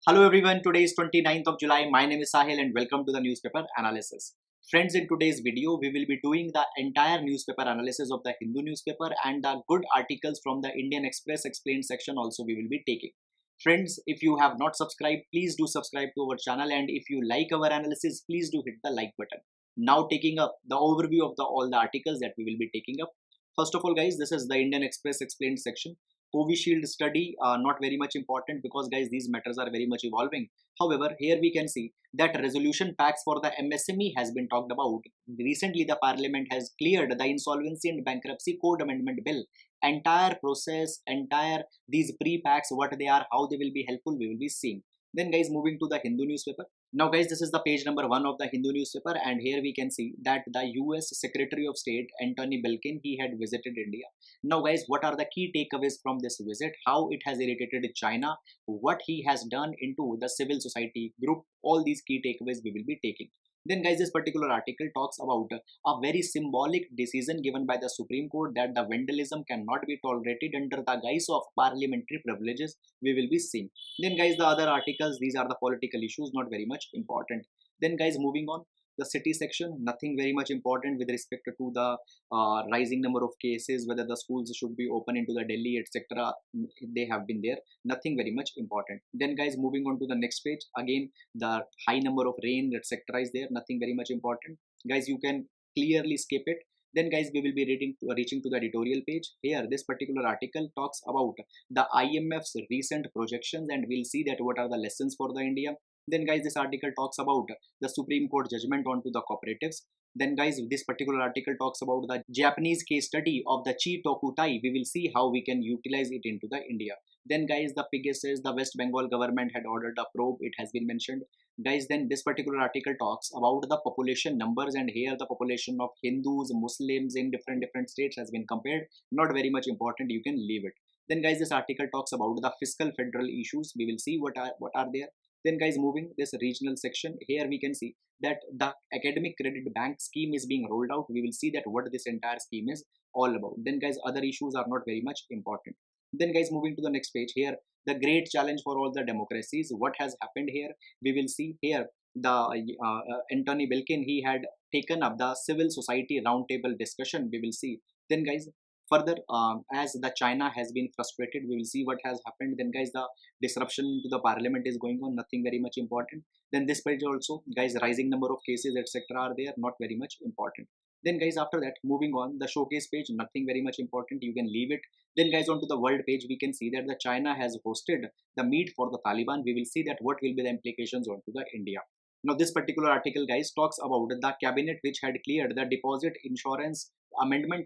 Hello everyone, today is 29th of July. My name is Sahil and welcome to the newspaper analysis. Friends, in today's video, we will be doing the entire newspaper analysis of the Hindu newspaper and the good articles from the Indian Express explained section also we will be taking. Friends, if you have not subscribed, please do subscribe to our channel, and if you like our analysis, please do hit the like button. Now taking up the overview of all the articles that we will be taking up. First of all guys, this is the Indian Express explained section. Covishield study, not very much important because guys these matters are very much evolving. However, here we can see that resolution packs for the MSME has been talked about. Recently the parliament has cleared the insolvency and bankruptcy code amendment bill. Entire process, entire these pre-packs, what they are, how they will be helpful, we will be seeing. Then guys, moving to the Hindu newspaper. Now guys, this is the page number 1 of the Hindu newspaper, and here we can see that the US Secretary of State Antony Blinken, he had visited India. Now guys, what are the key takeaways from this visit, how it has irritated China, what he has done into the civil society group, all these key takeaways we will be taking. Then guys, this particular article talks about a very symbolic decision given by the Supreme Court that the vandalism cannot be tolerated under the guise of parliamentary privileges, we will be seeing. Then guys, the other articles, these are the political issues, not very much important. Then guys, moving on, the city section, nothing very much important with respect to the rising number of cases, whether the schools should be open into the Delhi, etc. They have been there, nothing very much important. Then guys, moving on to the next page, again the high number of rain, etc. is there, nothing very much important. Guys, you can clearly skip it. Then guys, we will be reaching to the editorial page. Here this particular article talks about the IMF's recent projections, and we'll see that what are the lessons for the India. Then guys, this article talks about the Supreme Court judgment onto the cooperatives. Then guys, this particular article talks about the Japanese case study of the Chi Tokutai. We will see how we can utilize it into the India. Then guys, the Pegasus, the West Bengal government had ordered a probe, it has been mentioned. Guys, then this particular article talks about the population numbers, and here the population of Hindus, Muslims in different states has been compared. Not very much important, you can leave it. Then guys, this article talks about the fiscal federal issues. We will see what are there. Then guys, moving this regional section, here we can see that the academic credit bank scheme is being rolled out. We will see that what this entire scheme is all about. Then guys, other issues are not very much important. Then guys, moving to the next page, here the great challenge for all the democracies, what has happened here, we will see here the Antony Blinken, he had taken up the civil society roundtable discussion, we will see. Then guys, further, as the China has been frustrated, we will see what has happened. Then guys, the disruption to the parliament is going on, nothing very much important. Then this page also, guys, rising number of cases, etc. are there, not very much important. Then guys, after that, moving on, the showcase page, nothing very much important, you can leave it. Then guys, onto the world page, we can see that the China has hosted the meet for the Taliban. We will see that what will be the implications onto the India. Now this particular article guys talks about the cabinet which had cleared the deposit insurance amendment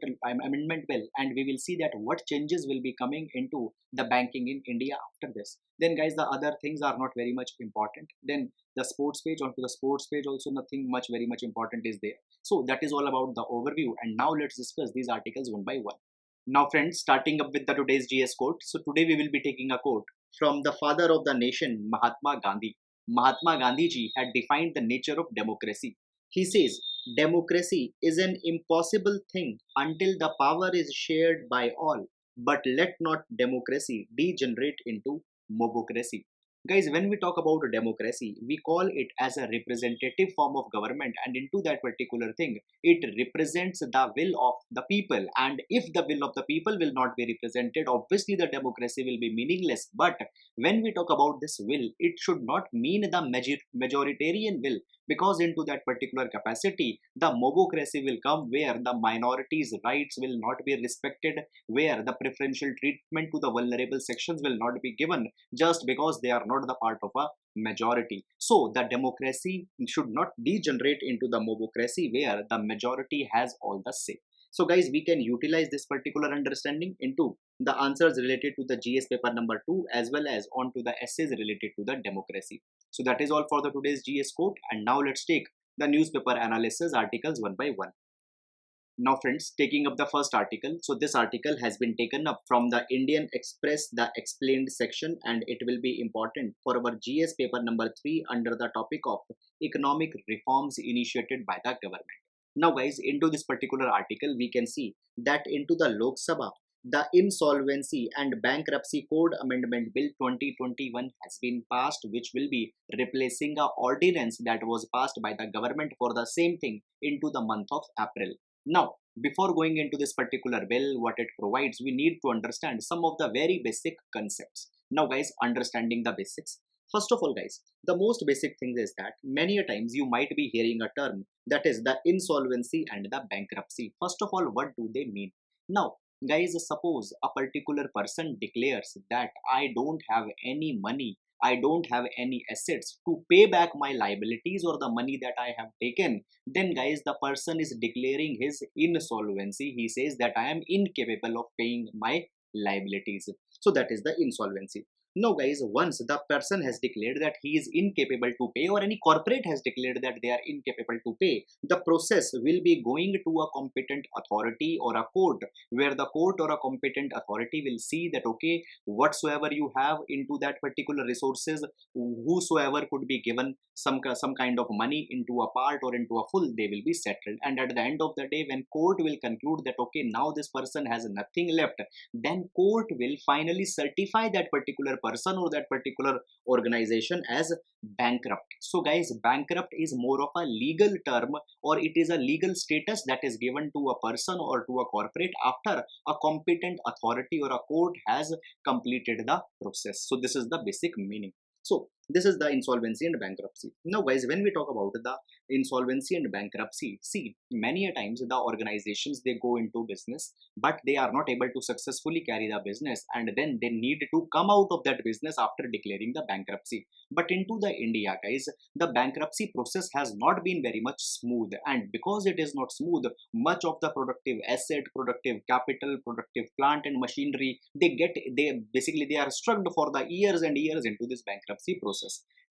bill, and we will see that what changes will be coming into the banking in India after this. Then guys, the other things are not very much important. Then the sports page, onto the sports page also nothing much very much important is there. So that is all about the overview, and now let's discuss these articles one by one. Now friends, starting up with the today's GS quote. So today we will be taking a quote from the father of the nation, Mahatma Gandhi. Mahatma Gandhi ji had defined the nature of democracy. He says, democracy is an impossible thing until the power is shared by all, but let not democracy degenerate into mobocracy. Guys, when we talk about democracy, we call it as a representative form of government, and into that particular thing, it represents the will of the people. And if the will of the people will not be represented, obviously the democracy will be meaningless. But when we talk about this will, it should not mean the majoritarian will, because into that particular capacity, the mobocracy will come where the minorities' rights will not be respected, where the preferential treatment to the vulnerable sections will not be given just because they are not the part of a majority. So the democracy should not degenerate into the mobocracy where the majority has all the say. So guys, we can utilize this particular understanding into the answers related to the GS paper number 2 as well as onto the essays related to the democracy. So that is all for the today's GS quote, and now let's take the newspaper analysis articles one by one. Now friends, taking up the first article. So this article has been taken up from the Indian Express, the explained section, and it will be important for our GS paper number 3 under the topic of economic reforms initiated by the government. Now guys, into this particular article, we can see that into the Lok Sabha, the Insolvency and Bankruptcy Code Amendment Bill 2021 has been passed, which will be replacing a ordinance that was passed by the government for the same thing into the month of April. Now, before going into this particular bill, what it provides, we need to understand some of the very basic concepts. Now guys, understanding the basics. First of all guys, the most basic thing is that many a times you might be hearing a term, that is the insolvency and the bankruptcy. First of all, what do they mean? Now guys, suppose a particular person declares that I don't have any money, I don't have any assets to pay back my liabilities or the money that I have taken, then guys, the person is declaring his insolvency. He says that I am incapable of paying my liabilities. So that is the insolvency. Now guys, once the person has declared that he is incapable to pay, or any corporate has declared that they are incapable to pay, the process will be going to a competent authority or a court, where the court or a competent authority will see that okay, whatsoever you have into that particular resources, whosoever could be given some kind of money into a part or into a full, they will be settled. And at the end of the day, when court will conclude that okay, now this person has nothing left, then court will finally certify that particular person or that particular organization as bankrupt. So guys, bankrupt is more of a legal term, or it is a legal status that is given to a person or to a corporate after a competent authority or a court has completed the process. So this is the basic meaning. So this is the insolvency and bankruptcy. Now guys, when we talk about the insolvency and bankruptcy, see, many a times the organizations, they go into business, but they are not able to successfully carry the business, and then they need to come out of that business after declaring the bankruptcy. But into the India guys, the bankruptcy process has not been very much smooth, and because it is not smooth, much of the productive asset, productive capital, productive plant and machinery, they are struck for the years and years into this bankruptcy process.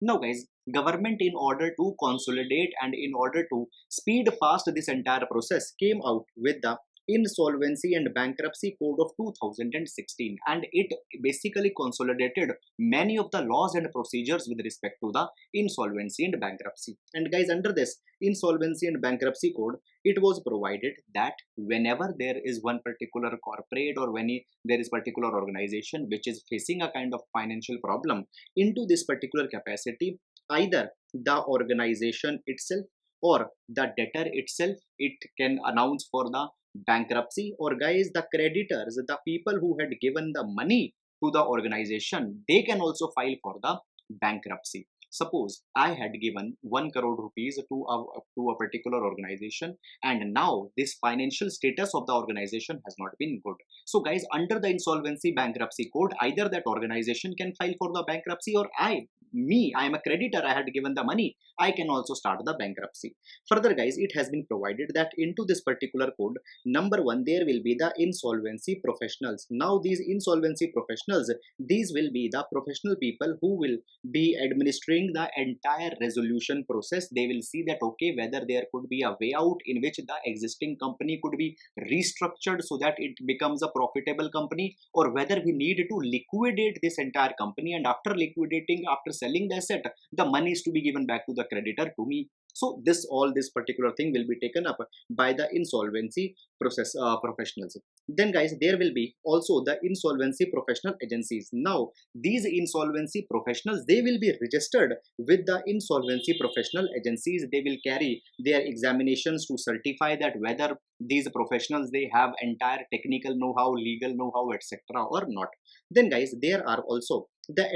Now guys, government, in order to consolidate and in order to speed fast this entire process, came out with the Insolvency and Bankruptcy Code of 2016, and it basically consolidated many of the laws and procedures with respect to the insolvency and bankruptcy. And guys, under this Insolvency and Bankruptcy Code, it was provided that whenever there is one particular corporate or when there is particular organization which is facing a kind of financial problem, into this particular capacity, either the organization itself or the debtor itself, it can announce for the bankruptcy, or guys, the creditors, the people who had given the money to the organization, they can also file for the bankruptcy. Suppose I had given 1 crore rupees to a particular organization, and now this financial status of the organization has not been good. So guys, under the insolvency bankruptcy code, either that organization can file for the bankruptcy, or I am a creditor, I had given the money, I can also start the bankruptcy. Further guys, it has been provided that into this particular code, number 1, there will be the insolvency professionals. Now these insolvency professionals, these will be the professional people who will be administering the entire resolution process. They will see that okay, whether there could be a way out in which the existing company could be restructured so that it becomes a profitable company, or whether we need to liquidate this entire company, and after liquidating, after selling the asset, the money is to be given back to the creditor, to me. So this particular thing will be taken up by the insolvency process professionals. Then guys, there will be also the insolvency professional agencies. Now these insolvency professionals, they will be registered with the insolvency professional agencies. They will carry their examinations to certify that whether these professionals, they have entire technical know-how, legal know-how, etc. or not. Then guys, there are also the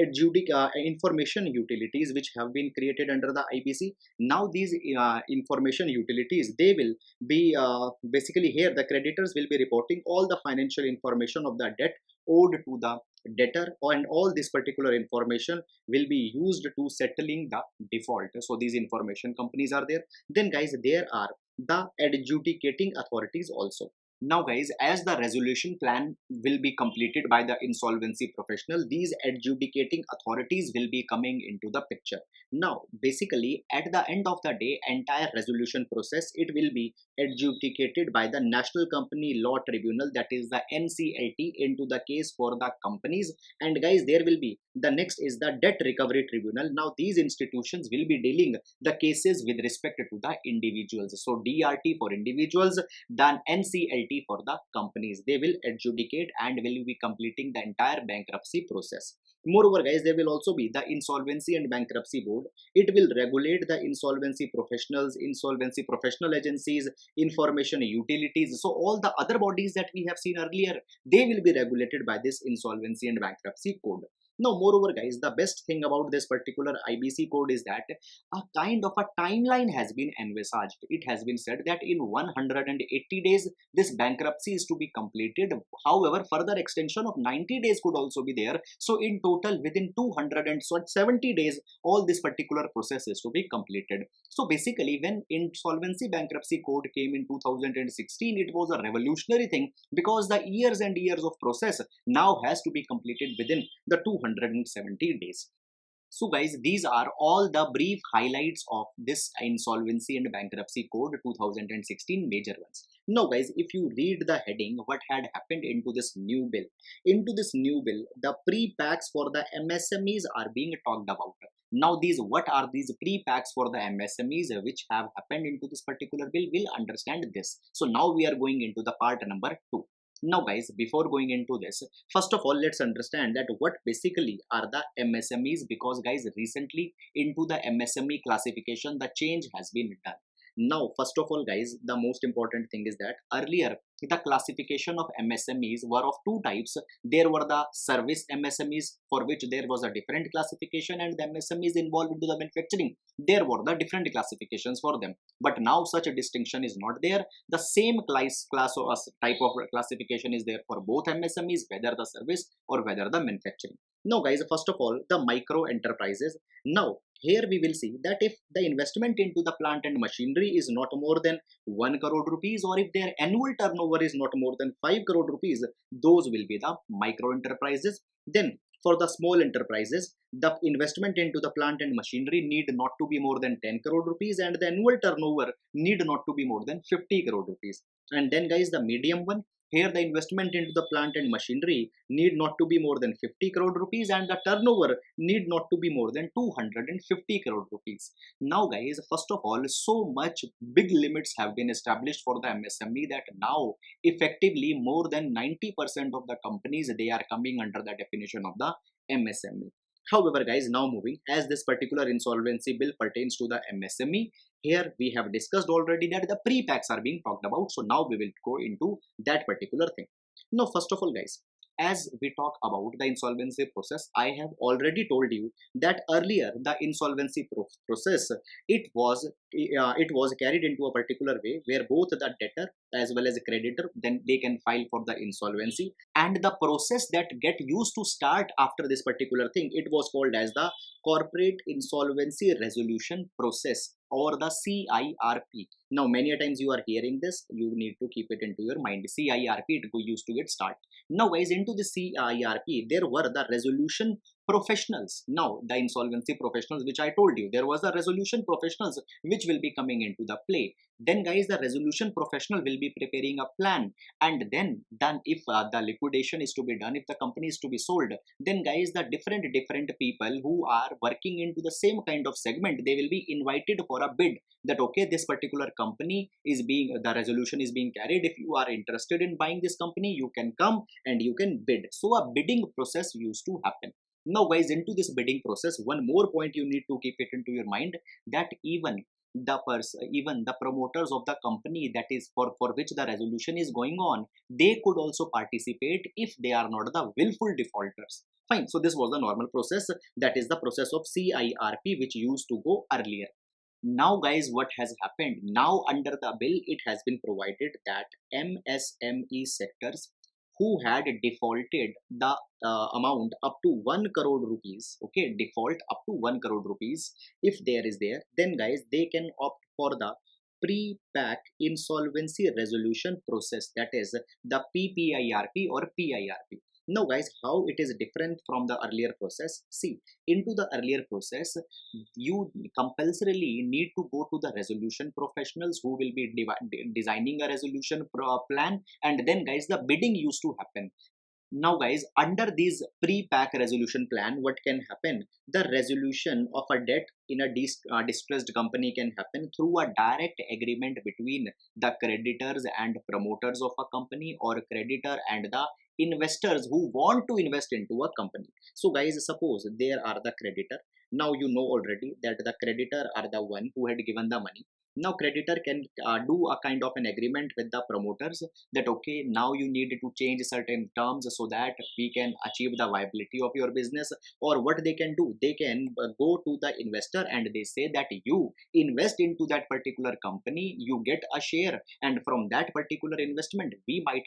information utilities which have been created under the IBC. Now these information utilities, they will be basically here the creditors will be reporting all the financial information of the debt owed to the debtor, and all this particular information will be used to settling the default. So these information companies are there. Then guys, there are the adjudicating authorities also. Now guys, as the resolution plan will be completed by the insolvency professional, these adjudicating authorities will be coming into the picture. Now basically, at the end of the day, entire resolution process, it will be adjudicated by the National Company Law Tribunal, that is the NCLT, into the case for the companies. And guys, there will be The next is the debt recovery tribunal. Now these institutions will be dealing the cases with respect to the individuals. So DRT for individuals, then NCLT for the companies. They will adjudicate and will be completing the entire bankruptcy process. Moreover, guys, there will also be the Insolvency and Bankruptcy Board. It will regulate the insolvency professionals, insolvency professional agencies, information utilities. So all the other bodies that we have seen earlier, they will be regulated by this Insolvency and Bankruptcy Code. Now, moreover, guys, the best thing about this particular IBC code is that a kind of a timeline has been envisaged. It has been said that in 180 days, this bankruptcy is to be completed. However, further extension of 90 days could also be there. So, in total, within 270 days, all this particular process is to be completed. So, basically, when Insolvency Bankruptcy Code came in 2016, it was a revolutionary thing because the years and years of process now has to be completed within the 270 days. So guys, these are all the brief highlights of this Insolvency and Bankruptcy Code 2016 major ones. Now guys, if you read the heading, what had happened into this new bill? Into this new bill, the pre-packs for the MSMEs are being talked about. Now what are these pre-packs for the MSMEs which have happened into this particular bill? We'll understand this. So now we are going into the part number 2. Now guys, before going into this, first of all, let's understand that what basically are the MSMEs, because guys, recently into the MSME classification, the change has been done. Now, first of all, guys, the most important thing is that earlier the classification of MSMEs were of two types. There were the service MSMEs, for which there was a different classification, and the MSMEs involved into the manufacturing, there were the different classifications for them. But now such a distinction is not there. The same type of classification is there for both MSMEs, whether the service or whether the manufacturing. Now guys, first of all, the micro enterprises. Now here we will see that if the investment into the plant and machinery is not more than 1 crore rupees, or if their annual turnover is not more than 5 crore rupees, those will be the micro enterprises. Then for the small enterprises, the investment into the plant and machinery need not to be more than 10 crore rupees, and the annual turnover need not to be more than 50 crore rupees. And then guys, the medium one, here the investment into the plant and machinery need not to be more than 50 crore rupees, and the turnover need not to be more than 250 crore rupees. Now guys, first of all, so much big limits have been established for the MSME that now effectively more than 90% of the companies, they are coming under the definition of the MSME. However guys, now moving, as this particular insolvency bill pertains to the MSME, here we have discussed already that the pre-packs are being talked about. So now we will go into that particular thing. Now first of all guys, as we talk about the insolvency process, I have already told you that earlier the insolvency process, it was carried into a particular way where both the debtor as well as a creditor, then they can file for the insolvency, and the process that get used to start after this particular thing, it was called as the corporate insolvency resolution process, or the CIRP. Now many a times you are hearing this, you need to keep it into your mind. CIRP, it used to get started. Now guys, into the CIRP, there were the resolution professionals. Now the insolvency professionals, which I told you, there was the resolution professionals which will be coming into the play. Then guys, the resolution professional will be preparing a plan, and then if the liquidation is to be done, if the company is to be sold, then guys, the different people who are working into the same kind of segment, they will be invited for a bid, that okay, this particular company is being, the resolution is being carried, if you are interested in buying this company, you can come and you can bid. So a bidding process used to happen. Now guys, into this bidding process, one more point you need to keep it into your mind, that even the promoters of the company, that is for which the resolution is going on, they could also participate if they are not the willful defaulters. Fine. So this was the normal process, that is the process of CIRP, which used to go earlier. Now guys, what has happened? Now under the bill, it has been provided that MSME sectors who had defaulted the amount up to 1 crore rupees, okay, default up to 1 crore rupees, if there is there, then guys, they can opt for the pre-pack insolvency resolution process, that is the PPIRP or PIRP. Now guys, how it is different from the earlier process? See, into the earlier process, you compulsorily need to go to the resolution professionals who will be designing a resolution plan, and then guys, the bidding used to happen. Now guys, under this pre-pack resolution plan, what can happen? The resolution of a debt in a distressed company can happen through a direct agreement between the creditors and promoters of a company, or creditor and the investors who want to invest into a company. So guys, suppose there are the creditor. Now you know already that the creditor are the one who had given the money. Now creditor can do a kind of an agreement with the promoters that okay, now you need to change certain terms so that we can achieve the viability of your business. Or what they can do, they can go to the investor and they say that you invest into that particular company, you get a share, and from that particular investment we might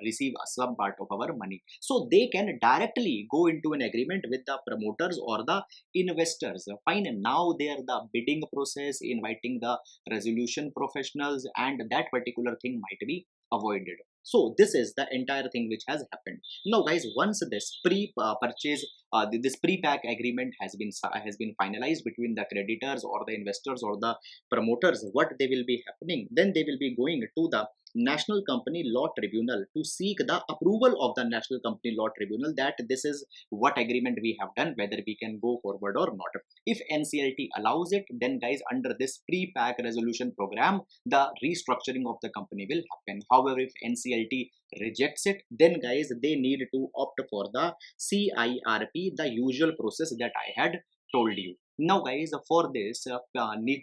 receive a some part of our money. So they can directly go into an agreement with the promoters or the investors. Fine, now they are the bidding process, inviting the resolution professionals, and that particular thing might be avoided. So this is the entire thing which has happened. Now guys, once this pre-purchase this pre-pack agreement has been finalized between the creditors or the investors or the promoters, what they will be happening, then they will be going to the National Company Law Tribunal to seek the approval of the National Company Law Tribunal that this is what agreement we have done, whether we can go forward or not. If NCLT allows it, then guys, under this pre-pack resolution program, the restructuring of the company will happen. However, if NCLT rejects it, then guys, they need to opt for the CIRP, the usual process that I had told you. Now guys, for this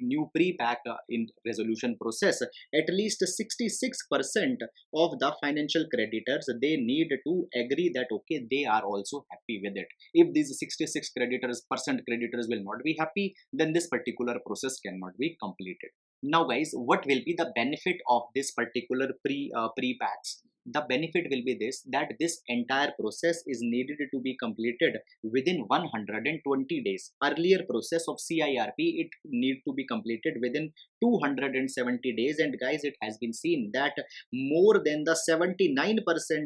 new pre-pack in resolution process, at least 66% of the financial creditors, they need to agree that okay, they are also happy with it. If these 66 creditors will not be happy, then this particular process cannot be completed. Now guys, what will be the benefit of this particular pre-packs? The benefit will be this, that this entire process is needed to be completed within 120 days. Earlier process of CIRP, it need to be completed within 270 days, and guys, it has been seen that more than the 79%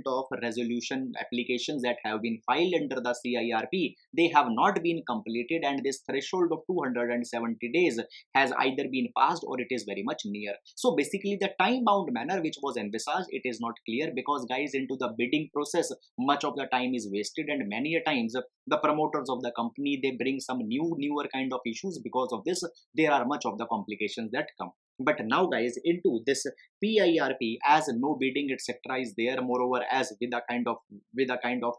of resolution applications that have been filed under the CIRP, they have not been completed, and this threshold of 270 days has either been passed or it is very much near. So basically the time bound manner which was envisaged, it is not clear, because guys, into the bidding process much of the time is wasted, and many a times the promoters of the company, they bring some newer kind of issues. Because of this, there are much of the complications that come. But now guys, into this PIRP, as no bidding etc is there, moreover as with a kind of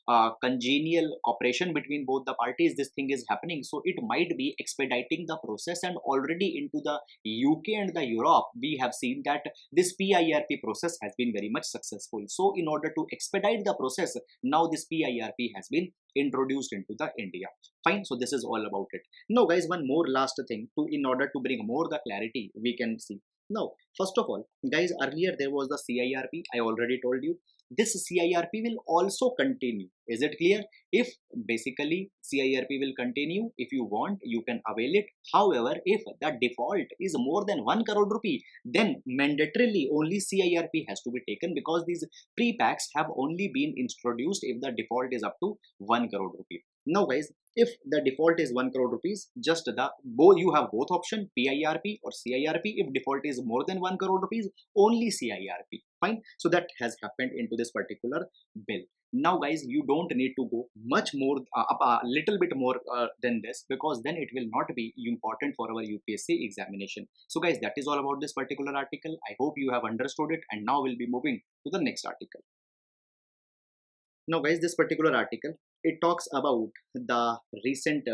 a congenial cooperation between both the parties, this thing is happening. So it might be expediting the process, and already into the UK and the Europe, we have seen that this PIRP process has been very much successful. So in order to expedite the process, now this PIRP has been introduced into the India. Fine, so this is all about it. Now guys, one more last thing, to in order to bring more the clarity, we can see. Now first of all guys, earlier there was the CIRP, I already told you. This CIRP will also continue. Is it clear? If basically CIRP will continue, if you want, you can avail it. However, if the default is more than 1 crore rupee, then mandatorily only CIRP has to be taken, because these pre-packs have only been introduced if the default is up to 1 crore rupee. Now guys, if the default is 1 crore rupees, just the you have both option, PIRP or CIRP. If default is more than 1 crore rupees, only CIRP. Fine. So that has happened into this particular bill. Now guys, you don't need to go much more a little bit more than this, because then it will not be important for our UPSC examination. So guys, that is all about this particular article. I hope you have understood it, and now we'll be moving to the next article. Now guys, this particular article, it talks about the recent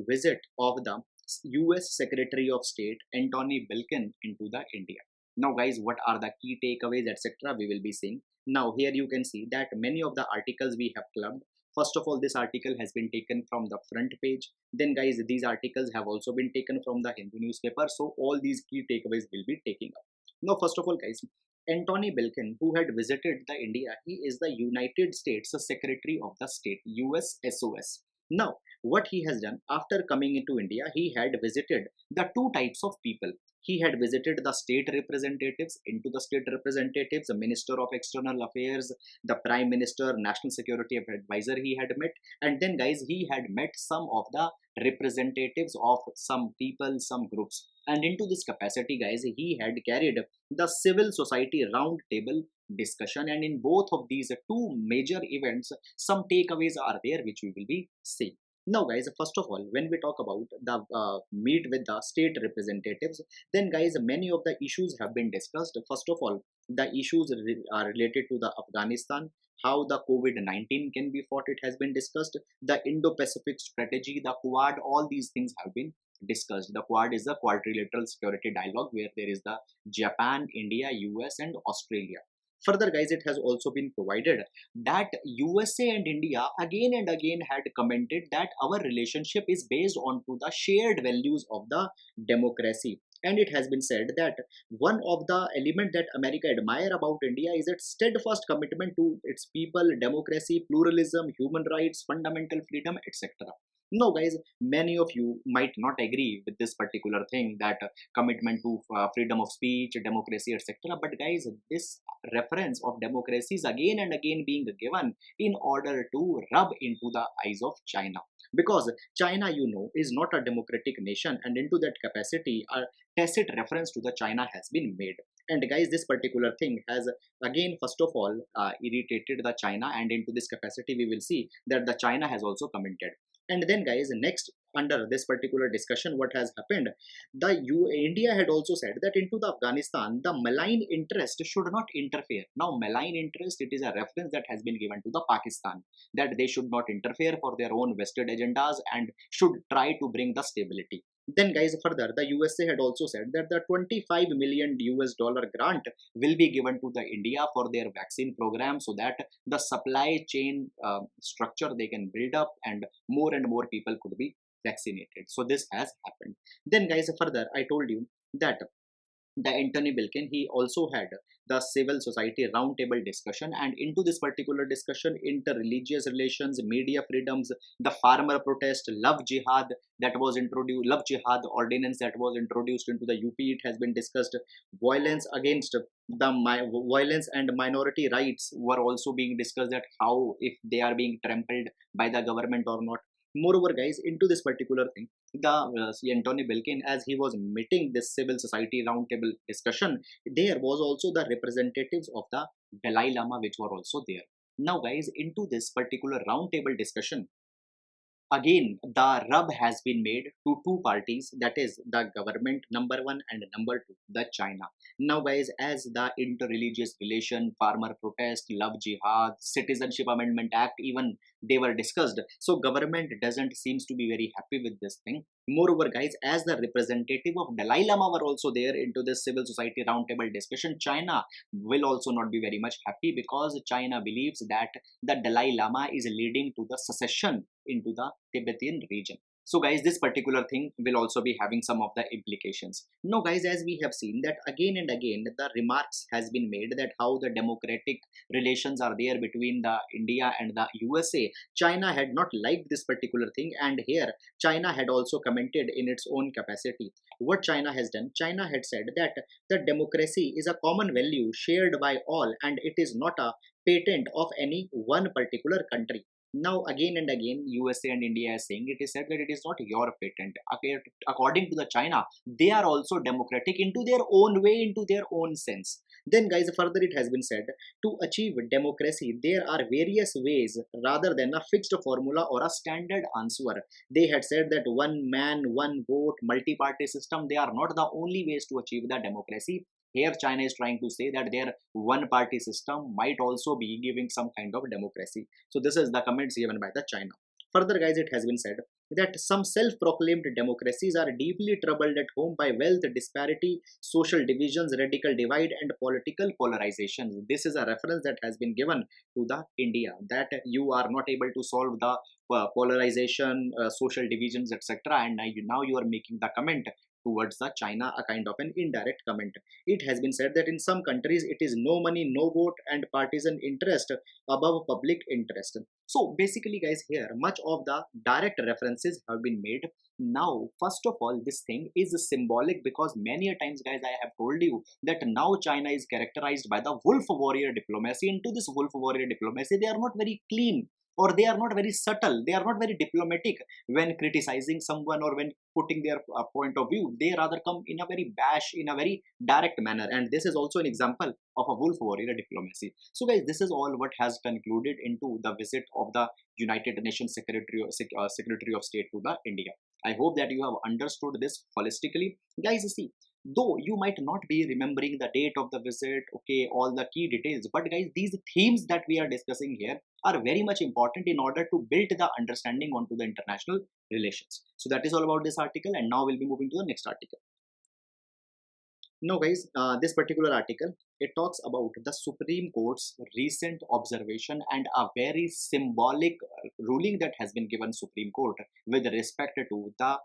visit of the US Secretary of State Antony Blinken into the India. Now guys, what are the key takeaways etc we will be seeing. Now here you can see that many of the articles we have clubbed. First of all, this article has been taken from the front page. Then guys, these articles have also been taken from the Hindu newspaper. So all these key takeaways will be taking up. Now first of all guys, Antony Blinken, who had visited the India, he is the United States Secretary of the State, US SOS. Now, what he has done after coming into India, he had visited the two types of people. he had visited the state representatives. Into the state representatives, the Minister of External Affairs, the Prime Minister, National Security Advisor he had met, and then guys he had met some of the representatives of some people, some groups, and into this capacity guys he had carried the civil society round table discussion, and in both of these two major events some takeaways are there which we will be seeing. Now guys, first of all, when we talk about the meet with the state representatives, then guys many of the issues have been discussed. First of all, the issues are related to the Afghanistan, how the COVID-19 can be fought, it has been discussed. The Indo-Pacific strategy, the Quad, all these things have been discussed. The Quad is the quadrilateral security dialogue where there is the Japan, India, US and Australia. Further guys, it has also been provided that USA and India again and again had commented that our relationship is based on to the shared values of the democracy, and it has been said that one of the element that America admire about India is its steadfast commitment to its people, democracy, pluralism, human rights, fundamental freedom, etc. No guys, many of you might not agree with this particular thing, that commitment to freedom of speech, democracy, etc. But guys, this reference of democracy is again and again being given in order to rub into the eyes of China, because China, you know, is not a democratic nation, and into that capacity a tacit reference to the China has been made. And guys, this particular thing has again first of all irritated the China, and into this capacity we will see that the China has also commented. And then guys, next under this particular discussion, what has happened, India had also said that into the Afghanistan the malign interest should not interfere. Now malign interest, it is a reference that has been given to the Pakistan, that they should not interfere for their own vested agendas and should try to bring the stability. Then guys, further the USA had also said that the $25 million grant will be given to the India for their vaccine program, so that the supply chain structure they can build up and more people could be vaccinated. So this has happened. Then guys, further I told you that the Anthony Bilkin, he also had the civil society roundtable discussion, and into this particular discussion, inter-religious relations, media freedoms, the farmer protest, love jihad that was introduced, love jihad ordinance that was introduced into the UP, it has been discussed. Violence against violence and minority rights were also being discussed, that how if they are being trampled by the government or not. Moreover guys, into this particular thing, the Anthony Bilkin, as he was meeting this civil society roundtable discussion, there was also the representatives of the Dalai Lama which were also there. Now guys, into this particular roundtable discussion, again the rub has been made to two parties, that is the government number one and number two, the China. Now guys, as the inter-religious relation, farmer protest, love jihad, citizenship amendment act, even they were discussed, so government doesn't seems to be very happy with this thing. Moreover guys, as the representative of Dalai Lama were also there into this civil society roundtable discussion, China will also not be very much happy, because China believes that the Dalai Lama is leading to the secession into the Tibetan region. So guys, this particular thing will also be having some of the implications. Now guys, as we have seen that again and again the remarks has been made that how the democratic relations are there between the India and the USA. China had not liked this particular thing, and here China had also commented in its own capacity. What China has done, China had said that the democracy is a common value shared by all, and it is not a patent of any one particular country. Now again and again USA and India is saying, it is said that it is not your patent. According to the China, they are also democratic into their own way, into their own sense. Then guys, further it has been said, to achieve democracy there are various ways rather than a fixed formula or a standard answer. They had said that one man, one vote, multi-party system, they are not the only ways to achieve the democracy. Here China is trying to say that their one party system might also be giving some kind of democracy. So this is the comments given by the China. Further guys, it has been said that some self-proclaimed democracies are deeply troubled at home by wealth disparity, social divisions, radical divide and political polarization. This is a reference that has been given to the India, that you are not able to solve the polarization, social divisions, etc. And now you are making the comment towards the China, a kind of an indirect comment. It has been said that in some countries it is no money, no vote, and partisan interest above public interest. So basically, guys, here much of the direct references have been made. Now, first of all, this thing is symbolic because many a times, guys, I have told you that now China is characterized by the wolf warrior diplomacy. Into this wolf warrior diplomacy, they are not very clean, or they are not very subtle, they are not very diplomatic when criticizing someone or when putting their point of view. They rather come in a very bash, in a very direct manner, and this is also an example of a wolf warrior diplomacy. So guys, this is all what has concluded into the visit of the United Nations Secretary of State to the India. I hope that you have understood this holistically. Guys, see, though you might not be remembering the date of the visit, okay, all the key details, but guys, these themes that we are discussing here are very much important in order to build the understanding onto the international relations. So that is all about this article, and now we'll be moving to the next article. Now guys, this particular article, it talks about the Supreme Court's recent observation and a very symbolic ruling that has been given Supreme Court with respect to the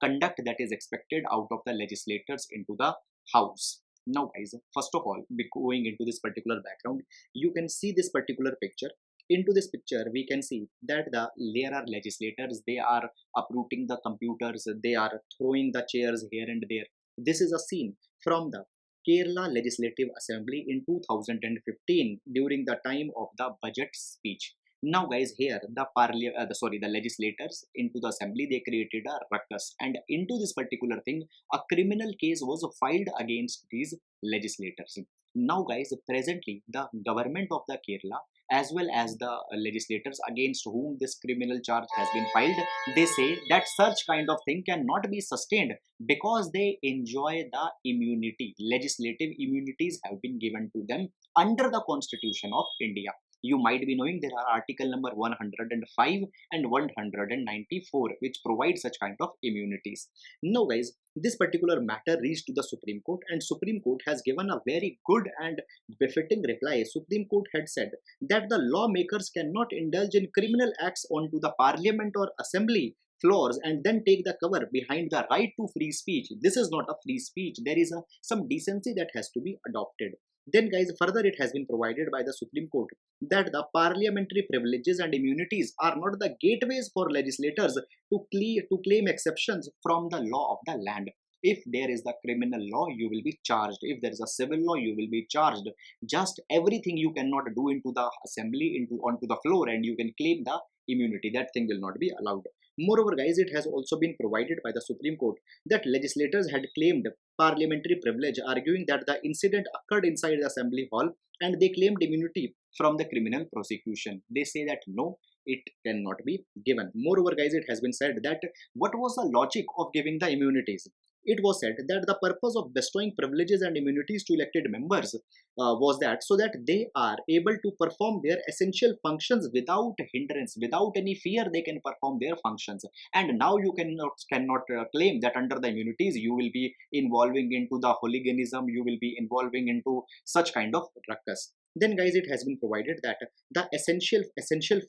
conduct that is expected out of the legislators into the House. Now guys, first of all, going into this particular background, you can see this particular picture. Into this picture, we can see that there are legislators, they are uprooting the computers, they are throwing the chairs here and there. This is a scene from the Kerala Legislative Assembly in 2015 during the time of the budget speech. Now guys, here the legislators into the assembly, they created a ruckus, and into this particular thing a criminal case was filed against these legislators. Now guys, presently the government of the Kerala as well as the legislators against whom this criminal charge has been filed, they say that such kind of thing cannot be sustained because they enjoy the immunity. Legislative immunities have been given to them under the Constitution of India. You might be knowing there are article number 105 and 194 which provide such kind of immunities. Now guys, this particular matter reached to the Supreme Court, and Supreme Court has given a very good and befitting reply. Supreme Court had said that the lawmakers cannot indulge in criminal acts onto the parliament or assembly floors and then take the cover behind the right to free speech. This is not a free speech. There is some decency that has to be adopted. Then guys, further it has been provided by the Supreme Court that the parliamentary privileges and immunities are not the gateways for legislators to claim exceptions from the law of the land. If there is the criminal law, you will be charged. If there is a civil law, you will be charged. Just everything you cannot do into the assembly, onto the floor, and you can claim the immunity. That thing will not be allowed. Moreover, guys, it has also been provided by the Supreme Court that legislators had claimed parliamentary privilege, arguing that the incident occurred inside the assembly hall and they claimed immunity from the criminal prosecution. They say that no, it cannot be given. Moreover, guys, it has been said that what was the logic of giving the immunities? It was said that the purpose of bestowing privileges and immunities to elected members was that so that they are able to perform their essential functions without hindrance, without any fear. They can perform their functions. And now you cannot claim that under the immunities you will be involving into the hooliganism, you will be involving into such kind of ruckus. Then guys, it has been provided that the essential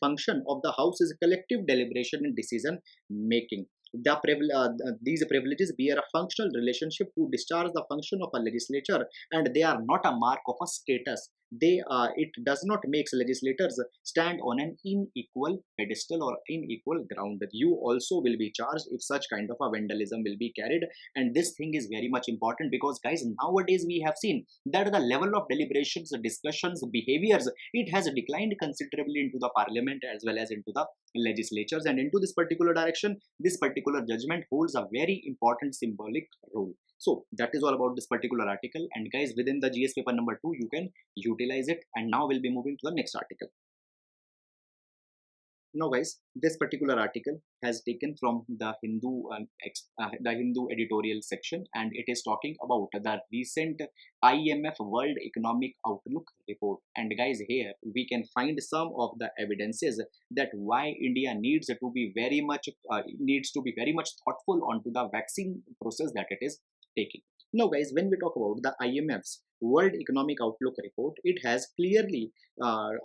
function of the House is collective deliberation and decision making. These privileges bear a functional relationship to discharge the function of a legislature, and they are not a mark of a status. It does not make legislators stand on an unequal pedestal or unequal ground. You also will be charged if such kind of a vandalism will be carried, and this thing is very much important because guys, nowadays we have seen that the level of deliberations, discussions, behaviors, it has declined considerably into the parliament as well as into the legislatures, and into this particular direction, this particular judgment holds a very important symbolic role. So that is all about this particular article, and guys, within the GS paper number 2 you can utilize it. And now we'll be moving to the next article. Now guys, this particular article has taken from the Hindu editorial section, and it is talking about the recent IMF World Economic Outlook report. And guys, here we can find some of the evidences that why India needs to be very much thoughtful onto the vaccine process that it is taking. Now, guys, when we talk about the IMF's World Economic Outlook report, it has clearly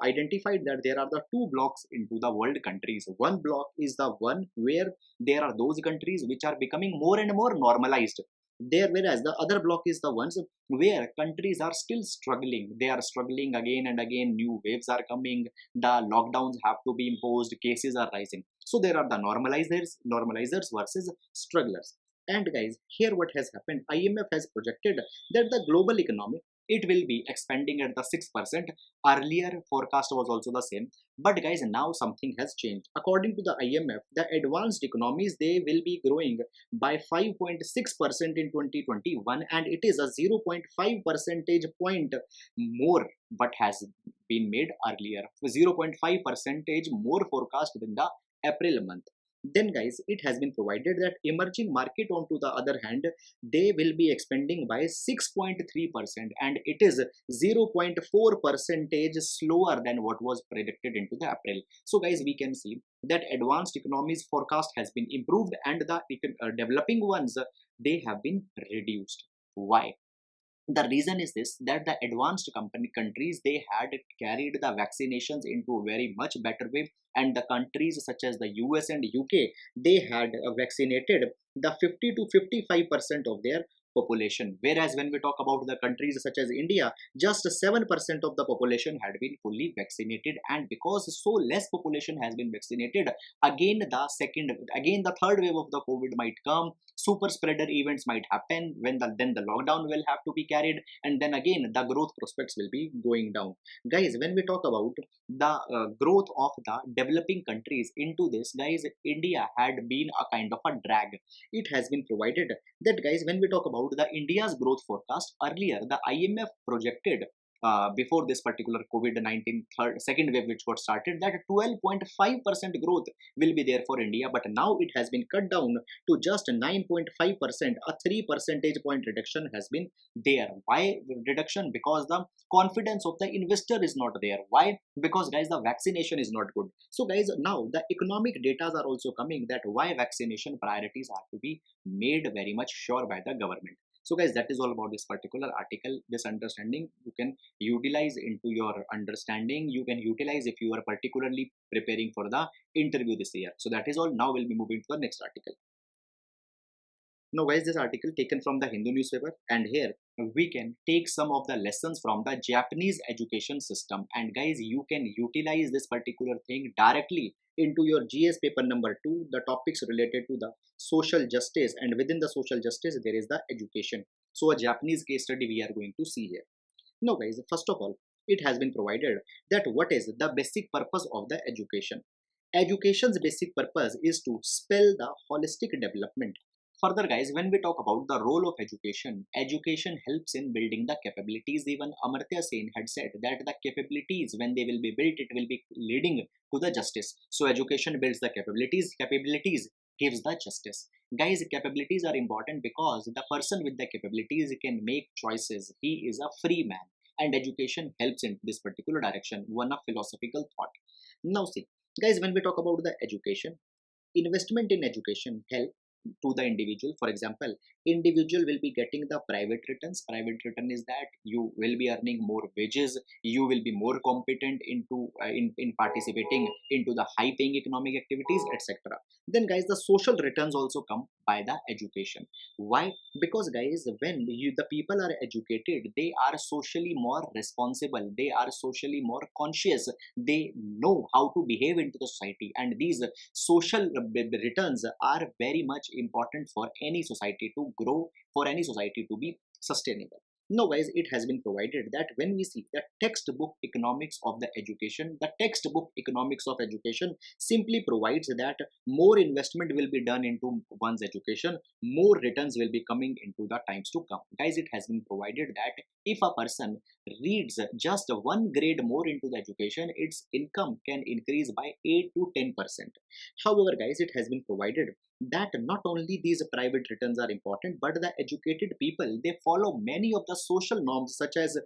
identified that there are the two blocks into the world countries. One block is the one where there are those countries which are becoming more and more normalized. There, whereas the other block is the ones where countries are still struggling. They are struggling again and again. New waves are coming. The lockdowns have to be imposed. Cases are rising. So there are the normalizers versus strugglers. And guys, here what has happened, IMF has projected that the global economy, it will be expanding at the 6%. Earlier forecast was also the same. But guys, now something has changed. According to the IMF, the advanced economies, they will be growing by 5.6% in 2021, and it is a 0.5 percentage point more but has been made earlier. 0.5 percentage more forecast than the April month. Then guys, it has been provided that emerging market, on to the other hand, they will be expanding by 6.3%, and it is 0.4 percentage slower than what was predicted into the April. So guys, we can see that advanced economies forecast has been improved and the developing ones, they have been reduced. Why? The reason is this, that the advanced countries, they had carried the vaccinations into a very much better way, and the countries such as the US and UK, they had vaccinated the 50 to 55% of their population, whereas when we talk about the countries such as India, just 7% of the population had been fully vaccinated. And because so less population has been vaccinated, again the third wave of the COVID might come. Super spreader events might happen, when then the lockdown will have to be carried, and then again the growth prospects will be going down. Guys, when we talk about the growth of the developing countries into this, guys, India had been a kind of a drag. It has been provided that, guys, when we talk about the India's growth forecast, earlier the IMF projected, before this particular COVID-19 second wave which got started, that 12.5% growth will be there for India, but now it has been cut down to just 9.5%. A 3 percentage point reduction has been there. Why reduction? Because the confidence of the investor is not there. Why? Because, guys, the vaccination is not good. So guys, now the economic data are also coming, that why vaccination priorities are to be made very much sure by the government. So guys, that is all about this particular article. This understanding you can utilize into your understanding. You can utilize if you are particularly preparing for the interview this year. So that is all. Now we'll be moving to the next article. Now guys, this article taken from the Hindu newspaper, and here we can take some of the lessons from the Japanese education system, and guys, you can utilize this particular thing directly into your GS paper number 2, the topics related to the social justice, and within the social justice there is the education. So a Japanese case study we are going to see here. Now guys, first of all, it has been provided that what is the basic purpose of the education. Education's basic purpose is to spell the holistic development. Further, guys, when we talk about the role of education, education helps in building the capabilities. Even Amartya Sen had said that the capabilities, when they will be built, it will be leading to the justice. So education builds the capabilities gives the justice. Guys, capabilities are important because the person with the capabilities can make choices. He is a free man, and education helps in this particular direction. One of philosophical thought. Now see, guys, when we talk about the education, investment in education help to the individual. For example, individual will be getting the private returns. Private return is that you will be earning more wages, you will be more competent into in participating into the high paying economic activities, etc. Then guys, the social returns also come by the education. Why? Because guys, when the people are educated, they are socially more responsible, they are socially more conscious, they know how to behave into the society, and these social returns are very much important for any society to grow, for any society to be sustainable. Now guys, it has been provided that when we see the textbook economics of the education, the textbook economics of education simply provides that more investment will be done into one's education, more returns will be coming into the times to come. Guys, it has been provided that if a person reads just one grade more into the education, its income can increase by 8 to 10%. However, guys, it has been provided that not only these private returns are important, but the educated people, they follow many of the social norms, such as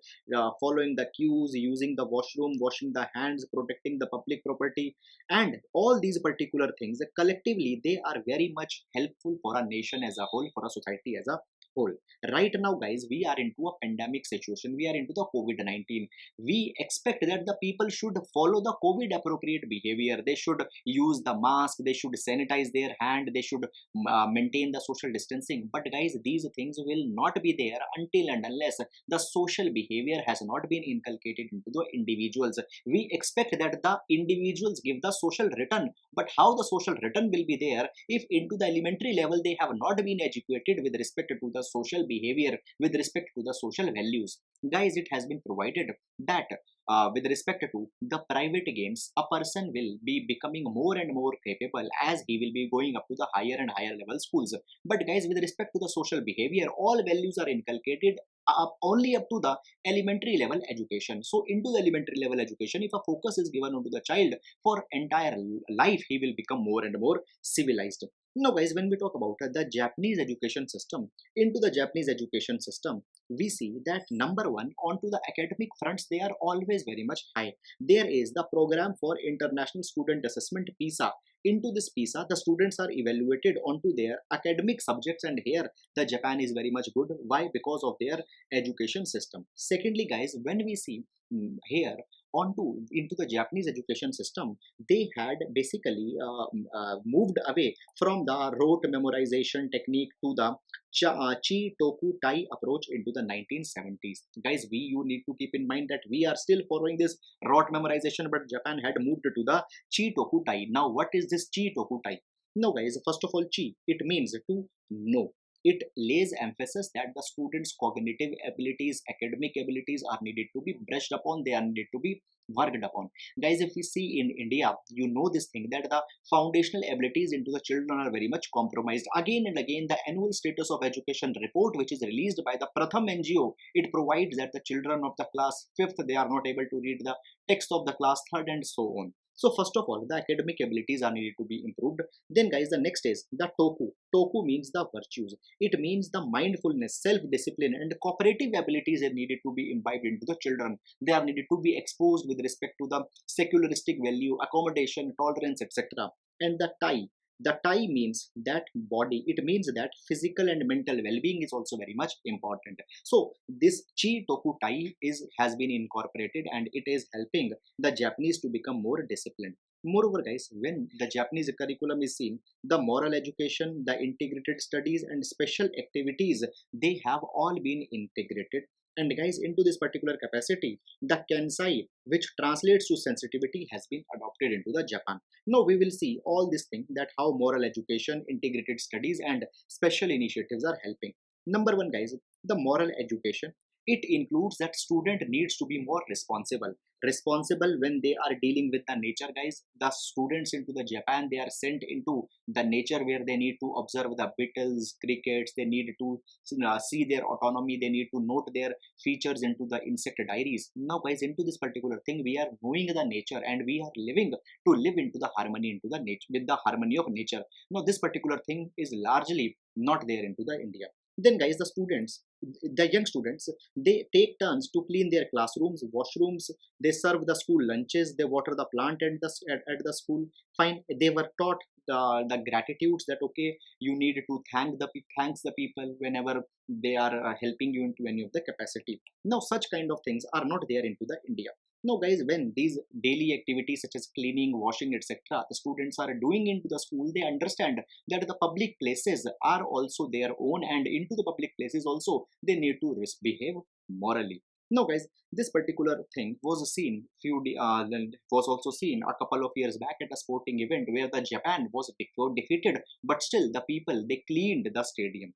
following the queues, using the washroom, washing the hands, protecting the public property, and all these particular things collectively, they are very much helpful for a nation as a whole, for a society as a whole. Right now, guys, we are into a pandemic situation. We are into the COVID-19. We expect that the people should follow the COVID appropriate behavior. They should use the mask. They should sanitize their hand. They should maintain the social distancing. But guys, these things will not be there until and unless the social behavior has not been inculcated into the individuals. We expect that the individuals give the social return, but how the social return will be there if into the elementary level they have not been educated with respect to the social behavior, with respect to the social values. Guys, it has been provided that with respect to the private games, a person will be becoming more and more capable as he will be going up to the higher and higher level schools. But guys, with respect to the social behavior, all values are inculcated only up to the elementary level education. So into the elementary level education, if a focus is given onto the child for entire life, he will become more and more civilized. Now guys, when we talk about the Japanese education system, into the Japanese education system, we see that number one, onto the academic fronts, they are always very much high. There is the program for international student assessment, PISA. Into this PISA, the students are evaluated onto their academic subjects, and here the Japan is very much good. Why? Because of their education system. Secondly, guys, when we see here onto into the Japanese education system, they had basically moved away from the rote memorization technique to the chi toku tai approach into the 1970s. Guys, you need to keep in mind that we are still following this rote memorization, but Japan had moved to the chi toku tai. Now what is this chi toku tai? Now guys, first of all, chi, it means to know. It lays emphasis that the students' cognitive abilities, academic abilities are needed to be brushed upon, they are needed to be worked upon. Guys, if we see in India, you know this thing that the foundational abilities into the children are very much compromised. Again and again, the annual status of education report, which is released by the Pratham NGO, it provides that the children of the class 5th, they are not able to read the text of the class 3rd and so on. So first of all, the academic abilities are needed to be improved. Then guys, the next is the toku. Toku means the virtues. It means the mindfulness, self-discipline and cooperative abilities are needed to be imbibed into the children. They are needed to be exposed with respect to the secularistic value, accommodation, tolerance, etc. And the tai. The tai means that body. It means that physical and mental well-being is also very much important. So this chi toku tai has been incorporated, and it is helping the Japanese to become more disciplined. Moreover, guys, when the Japanese curriculum is seen, the moral education, the integrated studies and special activities, they have all been integrated. And guys, into this particular capacity, the Kensai, which translates to sensitivity, has been adopted into the Japan. Now we will see all these things, that how moral education, integrated studies and special initiatives are helping. Number one, guys, the moral education. It includes that student needs to be more responsible when they are dealing with the nature. Guys, the students into the Japan, they are sent into the nature where they need to observe the beetles, crickets, they need to see their autonomy, they need to note their features into the insect diaries. Now guys, into this particular thing, we are knowing the nature and we are living to live into the harmony, into the nature, with the harmony of nature. Now this particular thing is largely not there into the India. Then guys, the young students, they take turns to clean their classrooms, washrooms, they serve the school lunches, they water the plant at the school. Fine, they were taught the gratitudes, that okay, you need to thanks the people whenever they are helping you into any of the capacity. Now such kind of things are not there into the India. Now guys, when these daily activities such as cleaning, washing, etc., the students are doing into the school, they understand that the public places are also their own, and into the public places also they need to behave morally. Now guys, this particular thing was seen was also seen a couple of years back at a sporting event where the Japan was defeated, but still the people, they cleaned the stadium.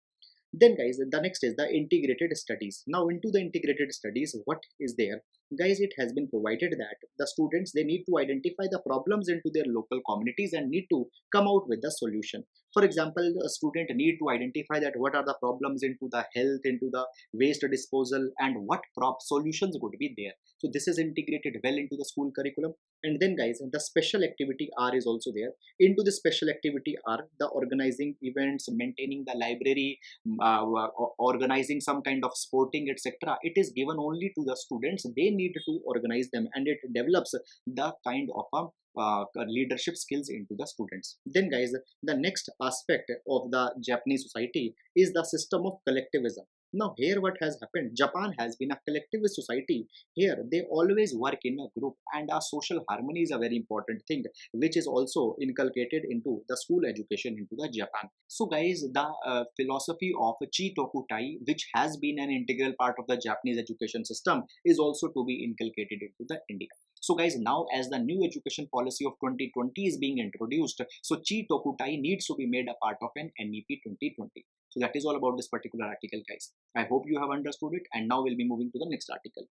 Then guys, the next is the integrated studies. Now into the integrated studies, what is there? Guys, it has been provided that the students, they need to identify the problems into their local communities and need to come out with the solution. For example, a student need to identify that what are the problems into the health, into the waste disposal, and what solutions would be there. So this is integrated well into the school curriculum. And then guys, the special activity R is also there. Into the special activity R, the organizing events, maintaining the library, organizing some kind of sporting, etc., it is given only to the students. They need to organize them, and it develops the kind of a leadership skills into the students. Then guys, the next aspect of the Japanese society is the system of collectivism. Now here what has happened, Japan has been a collectivist society. Here they always work in a group, and a social harmony is a very important thing, which is also inculcated into the school education into the Japan. So guys, the philosophy of Chi-toku-tai, which has been an integral part of the Japanese education system, is also to be inculcated into the India. So guys, now as the new education policy of 2020 is being introduced, so Chi-toku-tai needs to be made a part of an NEP 2020. So that is all about this particular article, guys. I hope you have understood it, and now we'll be moving to the next article.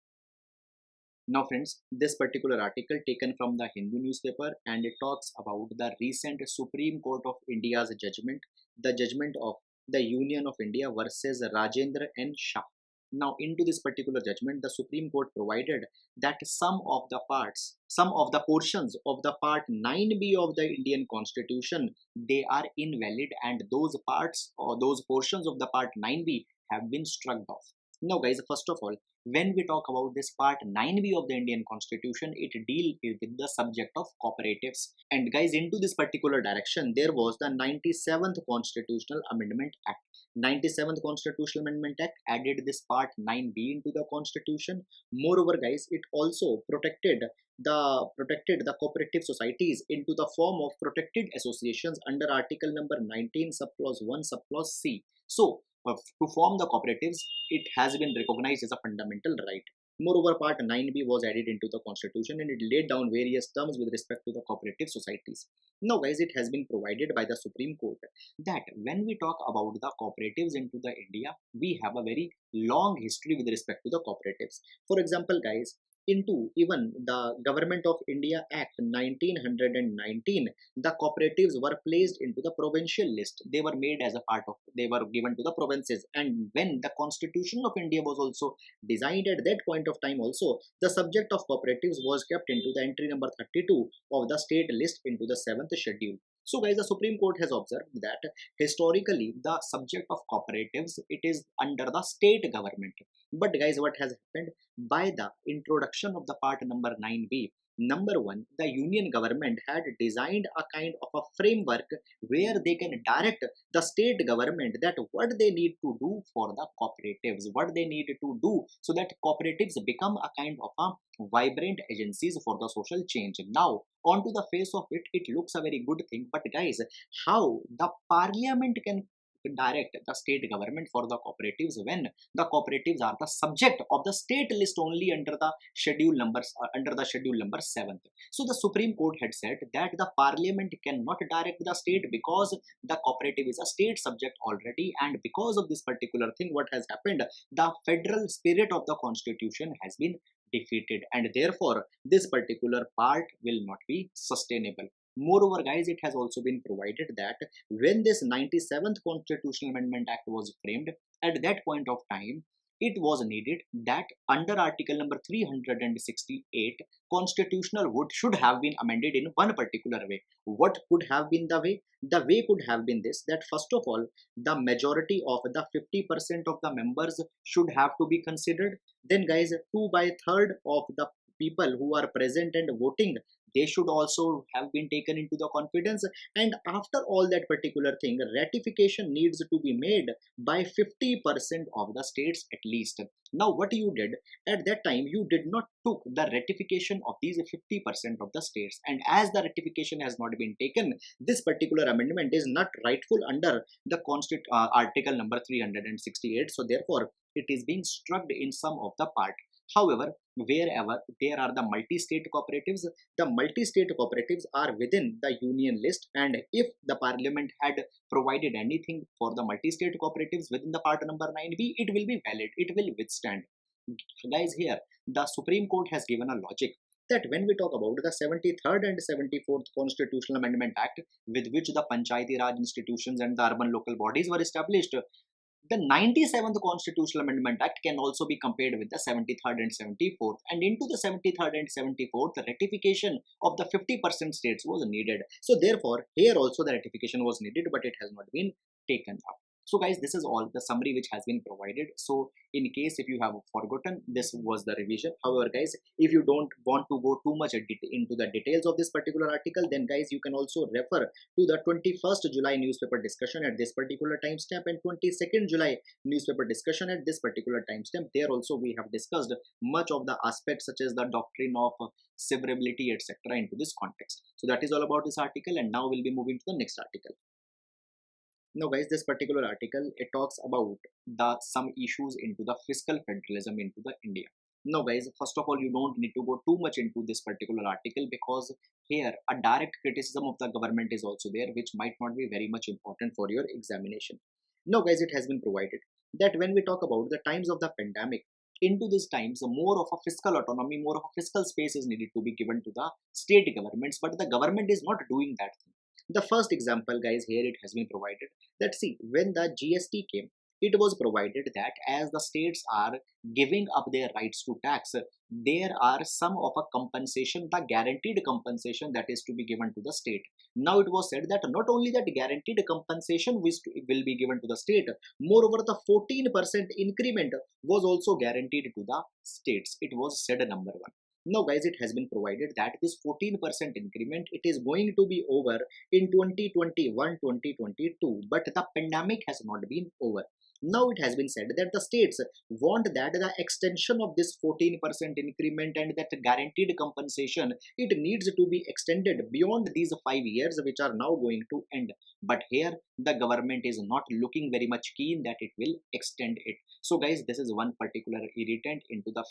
Now friends, this particular article taken from the Hindu newspaper, and it talks about the recent Supreme Court of India's judgment, the judgment of the Union of India versus Rajendra N. Shah. Now into this particular judgment, the Supreme Court provided that some of the portions of the part 9b of the Indian Constitution, they are invalid, and those parts or those portions of the part 9b have been struck off. Now guys, first of all, when we talk about this part 9b of the Indian Constitution, it deals with the subject of cooperatives. And guys, into this particular direction, there was the 97th Constitutional Amendment Act. 97th Constitutional Amendment Act added this part 9b into the Constitution. Moreover guys, it also protected the cooperative societies into the form of protected associations under article number 19 subclause 1 subclause C. So to form the cooperatives, it has been recognized as a fundamental right. Moreover, part 9b was added into the Constitution, and it laid down various terms with respect to the cooperative societies. Now guys, it has been provided by the Supreme Court that when we talk about the cooperatives into the India, we have a very long history with respect to the cooperatives. For example guys, into even the Government of India Act 1919, the cooperatives were placed into the provincial list. They were made as a part of, they were given to the provinces. And when the Constitution of India was also designed at that point of time also, the subject of cooperatives was kept into the entry number 32 of the state list into the 7th schedule. So guys, the Supreme Court has observed that historically the subject of cooperatives, it is under the state government. But guys, what has happened, by the introduction of the part number 9b, number one, the union government had designed a kind of a framework where they can direct the state government that what they need to do for the cooperatives, what they need to do so that cooperatives become a kind of a vibrant agencies for the social change. Now onto the face of it, it looks a very good thing, but guys, how the parliament can direct the state government for the cooperatives when the cooperatives are the subject of the state list only under the schedule numbers under the schedule number 7th. So the Supreme Court had said that the parliament cannot direct the state because the cooperative is a state subject already, and because of this particular thing, what has happened, the federal spirit of the Constitution has been defeated, and therefore this particular part will not be sustainable. Moreover guys, it has also been provided that when this 97th Constitutional Amendment Act was framed, at that point of time, it was needed that under article number 368, constitutional would should have been amended in one particular way. What could have been the way? The way could have been this, that first of all, the majority of the 50% of the members should have to be considered. Then guys, 2/3 of the people who are present and voting, they should also have been taken into the confidence. And after all that particular thing, ratification needs to be made by 50% of the states at least. Now what you did at that time, you did not took the ratification of these 50% of the states, and as the ratification has not been taken, this particular amendment is not rightful under the article number 368. So therefore it is being struck in some of the part. However, wherever there are the multi-state cooperatives, the multi-state cooperatives are within the union list, and if the parliament had provided anything for the multi-state cooperatives within the part number 9b, it will be valid, it will withstand. Guys, here the Supreme Court has given a logic that when we talk about the 73rd and 74th Constitutional Amendment Act, with which the Panchayati Raj institutions and the urban local bodies were established, the 97th Constitutional Amendment Act can also be compared with the 73rd and 74th, and into the 73rd and 74th, the ratification of the 50% states was needed. So therefore, here also the ratification was needed, but it has not been taken up. So guys, this is all the summary which has been provided. So in case if you have forgotten, this was the revision. However guys, if you don't want to go too much into the details of this particular article, then guys you can also refer to the 21st July newspaper discussion at this particular timestamp and 22nd July newspaper discussion at this particular timestamp. There also we have discussed much of the aspects such as the doctrine of severability etc. into this context. So that is all about this article, and now we'll be moving to the next article. Now guys, this particular article, it talks about the some issues into the fiscal federalism into the India. Now guys, first of all, you don't need to go too much into this particular article, because here a direct criticism of the government is also there, which might not be very much important for your examination. Now guys, it has been provided that when we talk about the times of the pandemic, into these times more of a fiscal autonomy, more of a fiscal space is needed to be given to the state governments, but the government is not doing that thing. The first example guys, here it has been provided that see, when the GST came, it was provided that as the states are giving up their rights to tax, there are some of a compensation, the guaranteed compensation that is to be given to the state. Now it was said that not only that guaranteed compensation will be given to the state, moreover the 14% increment was also guaranteed to the states. It was said number one. Now guys, it has been provided that this 14% increment, it is going to be over in 2021-2022, but the pandemic has not been over. Now it has been said that the states want that the extension of this 14% increment and that guaranteed compensation, it needs to be extended beyond these 5 years which are now going to end. But here the government is not looking very much keen that it will extend it. So guys, this is one particular irritant into the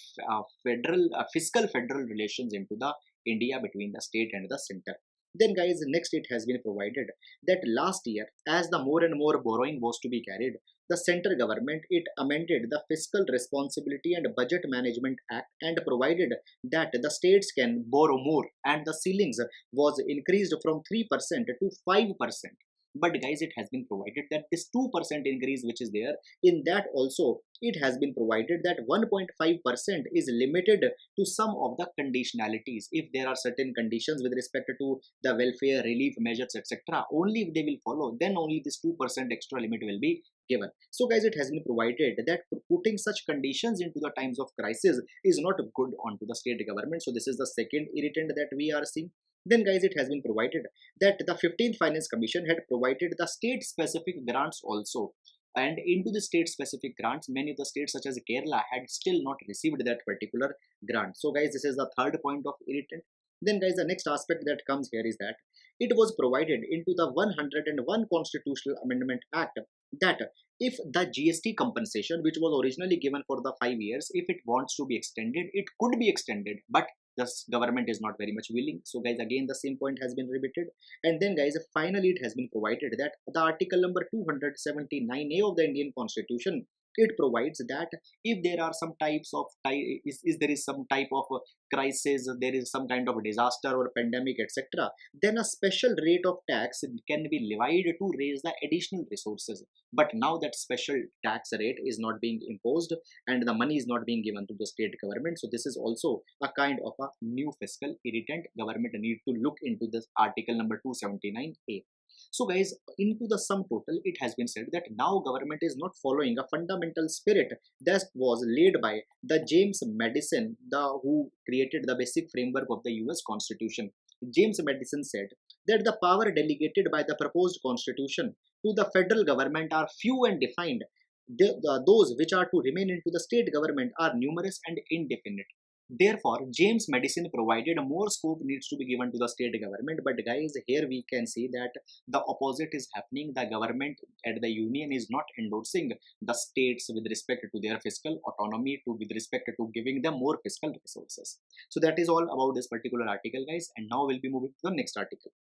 fiscal federal relations into the India between the state and the center. Then guys, next it has been provided that last year, as the more and more borrowing was to be carried, the central government, it amended the Fiscal Responsibility and Budget Management Act and provided that the states can borrow more, and the ceilings was increased from 3% to 5%. But guys, it has been provided that this 2% increase which is there, in that also it has been provided that 1.5% is limited to some of the conditionalities. If there are certain conditions with respect to the welfare relief measures etc., only if they will follow, then only this 2% extra limit will be given. So guys, it has been provided that putting such conditions into the times of crisis is not good onto the state government. So this is the second irritant that we are seeing. Then guys, it has been provided that the 15th Finance Commission had provided the state specific grants also, and into the state specific grants, many of the states such as Kerala had still not received that particular grant. So guys, this is the third point of irritant. Then guys, the next aspect that comes here is that it was provided into the 101 Constitutional Amendment Act that if the GST compensation which was originally given for the 5 years, if it wants to be extended, it could be extended, but the government is not very much willing. So guys, again the same point has been repeated. And then guys, finally it has been provided that the article number 279A of the Indian Constitution, it provides that if there are some types of there is some type of crisis, there is some kind of disaster or pandemic etc., then a special rate of tax can be levied to raise the additional resources. But now that special tax rate is not being imposed and the money is not being given to the state government. So this is also a kind of a new fiscal irritant. Government need to look into this article number 279A. So guys, into the sum total, it has been said that now government is not following a fundamental spirit that was laid by the James Madison, who created the basic framework of the US Constitution. James Madison said that the power delegated by the proposed constitution to the federal government are few and defined. Those which are to remain into the state government are numerous and indefinite. Therefore, James Madison provided more scope needs to be given to the state government. But guys, here we can see that the opposite is happening. The government at the union is not endorsing the states with respect to their fiscal autonomy, with respect to giving them more fiscal resources. So that is all about this particular article, guys. And now we'll be moving to the next article.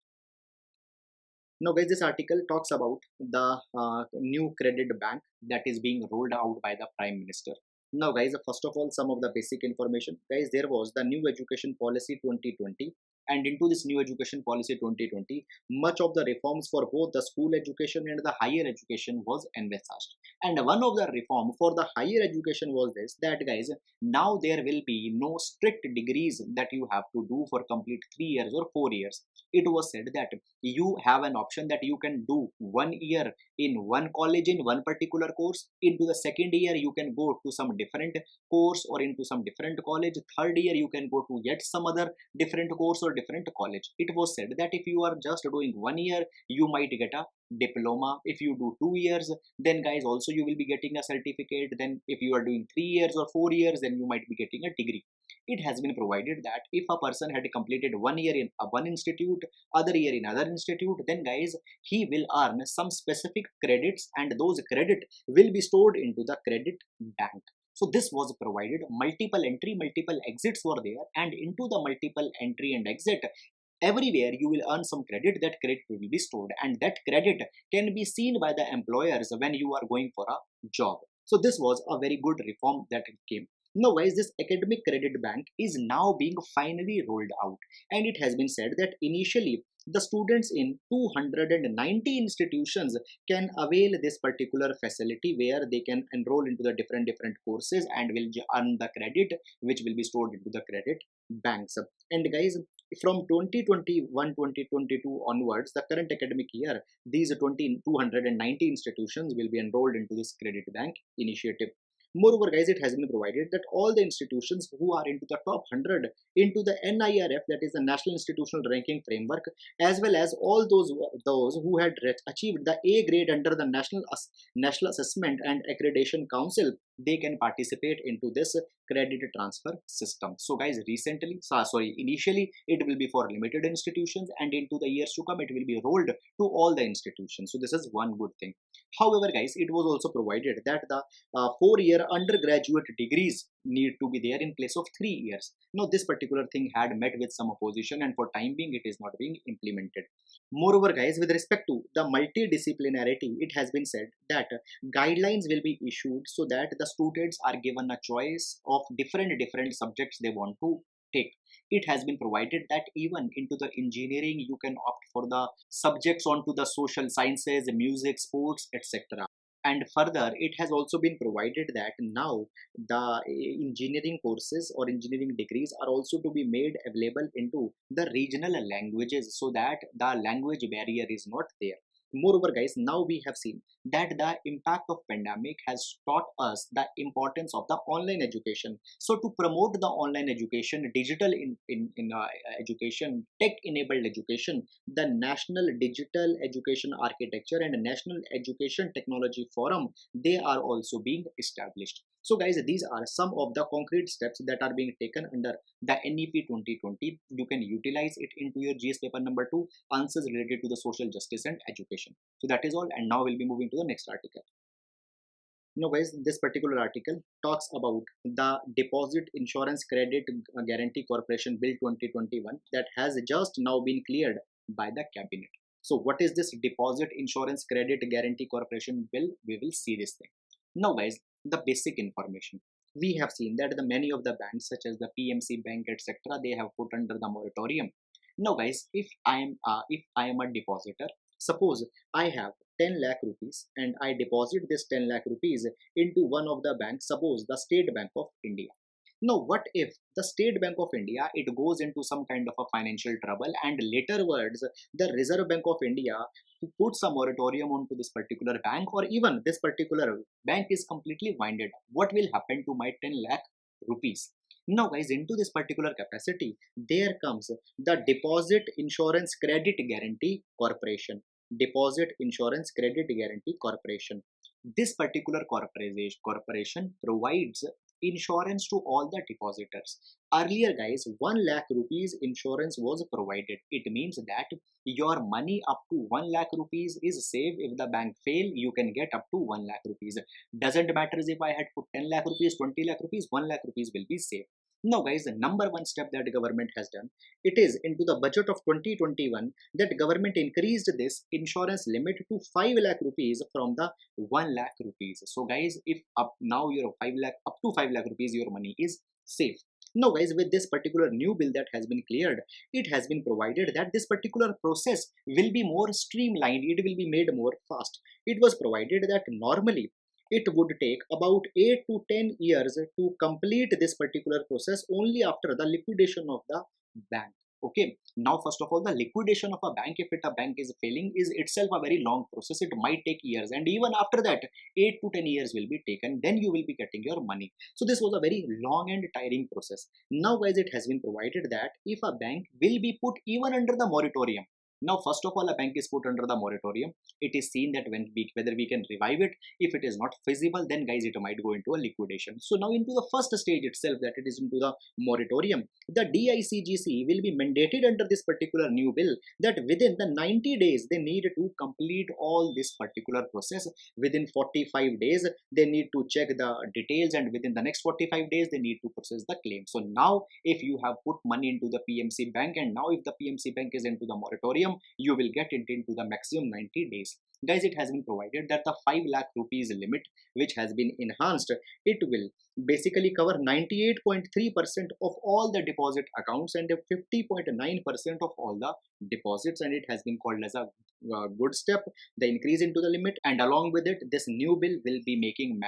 Now guys, this article talks about the new credit bank that is being rolled out by the Prime Minister. Now guys, first of all, some of the basic information. Guys, there was the new education policy 2020 And into this new education policy 2020, much of the reforms for both the school education and the higher education was envisaged. And one of the reform for the higher education was this, that guys, now there will be no strict degrees that you have to do for complete 3 years or 4 years. It was said that you have an option that you can do 1 year in one college in one particular course. Into the second year you can go to some different course or into some different college. Third year you can go to yet some other different course or different college. It was said that if you are just doing 1 year, you might get a diploma. If you do 2 years, then guys also you will be getting a certificate. Then if you are doing 3 years or 4 years, then you might be getting a degree. It has been provided that if a person had completed 1 year in one institute, other year in other institute, then guys, he will earn some specific credits, and those credit will be stored into the credit bank. So this was provided. Multiple entry, multiple exits were there, and into the multiple entry and exit, everywhere you will earn some credit. That credit will be stored, and that credit can be seen by the employers when you are going for a job. So this was a very good reform that came. Now guys, this academic credit bank is now being finally rolled out, and it has been said that initially the students in 290 institutions can avail this particular facility, where they can enroll into the different courses and will earn the credit, which will be stored into the credit banks. And guys, from 2021-2022 onwards, the current academic year, these 290 institutions will be enrolled into this credit bank initiative. Moreover, guys, it has been provided that all the institutions who are into the top 100 into the NIRF, that is the National Institutional Ranking Framework, as well as all those who had achieved the A grade under the National Assessment and Accreditation Council, they can participate into this credit transfer system. So guys, initially it will be for limited institutions, and into the years to come it will be rolled to all the institutions. So this is one good thing. However, guys, it was also provided that the 4-year undergraduate degrees need to be there in place of 3 years. Now this particular thing had met with some opposition, and for time being it is not being implemented. Moreover, guys, with respect to the multidisciplinarity, it has been said that guidelines will be issued so that the students are given a choice of different subjects they want to take. It has been provided that even into the engineering you can opt for the subjects onto the social sciences, music, sports, etc. And further, it has also been provided that now the engineering courses or engineering degrees are also to be made available into the regional languages, so that the language barrier is not there. Moreover, guys, now we have seen that the impact of pandemic has taught us the importance of the online education. So to promote the online education, digital education, tech-enabled education, the National Digital Education Architecture and National Education Technology Forum, they are also being established. So guys, these are some of the concrete steps that are being taken under the NEP 2020. You can utilize it into your GS paper number 2, answers related to the social justice and education. So that is all, and now we'll be moving to the next article. Now guys, this particular article talks about the Deposit Insurance Credit Guarantee Corporation Bill 2021 that has just now been cleared by the cabinet. So what is this Deposit Insurance Credit Guarantee Corporation Bill? We will see this thing. Now guys, the basic information. We have seen that the many of the banks such as the PMC Bank, etc., they have put under the moratorium. Now guys, if I am a depositor, suppose I have 10 lakh rupees and I deposit this 10 lakh rupees into one of the banks, suppose the State Bank of India. Now what if the State Bank of India, it goes into some kind of a financial trouble, and later words the Reserve Bank of India puts a moratorium onto this particular bank, or even this particular bank is completely winded up? What will happen to my 10 lakh rupees? Now guys, into this particular capacity, there comes the Deposit Insurance Credit Guarantee Corporation. Deposit Insurance Credit Guarantee Corporation. This particular corporation provides insurance to all the depositors. Earlier guys, 1 lakh rupees insurance was provided. It means that your money up to 1 lakh rupees is safe. If the bank fail, you can get up to 1 lakh rupees. Doesn't matter if I had put 10 lakh rupees, 20 lakh rupees, 1 lakh rupees will be safe. Now guys, the number one step that the government has done, it is into the budget of 2021 that government increased this insurance limit to 5 lakh rupees from the 1 lakh rupees. So guys, if up now your 5 lakh, up to 5 lakh rupees, your money is safe. Now guys, with this particular new bill that has been cleared, it has been provided that this particular process will be more streamlined, it will be made more fast. It was provided that normally it would take about 8 to 10 years to complete this particular process only after the liquidation of the bank. Okay, now first of all, the liquidation of a bank, if a bank is failing, is itself a very long process. It might take years, and even after that 8 to 10 years will be taken, then you will be getting your money. So this was a very long and tiring process. Now guys, it has been provided that if a bank will be put even under the moratorium, now first of all, a bank is put under the moratorium, it is seen that whether we can revive it. If it is not feasible, then guys, it might go into a liquidation. So now into the first stage itself, that it is into the moratorium, the DICGC will be mandated under this particular new bill that within the 90 days they need to complete all this particular process. Within 45 days they need to check the details, and within the next 45 days they need to process the claim. So now if you have put money into the PMC bank, and now if the PMC bank is into the moratorium, you will get it into the maximum 90 days. Guys, it has been provided that the 5 lakh rupees limit, which has been enhanced, it will basically cover 98.3% of all the deposit accounts and 50.9% of all the deposits, and it has been called as a good step, the increase into the limit. And along with it, this new bill will be making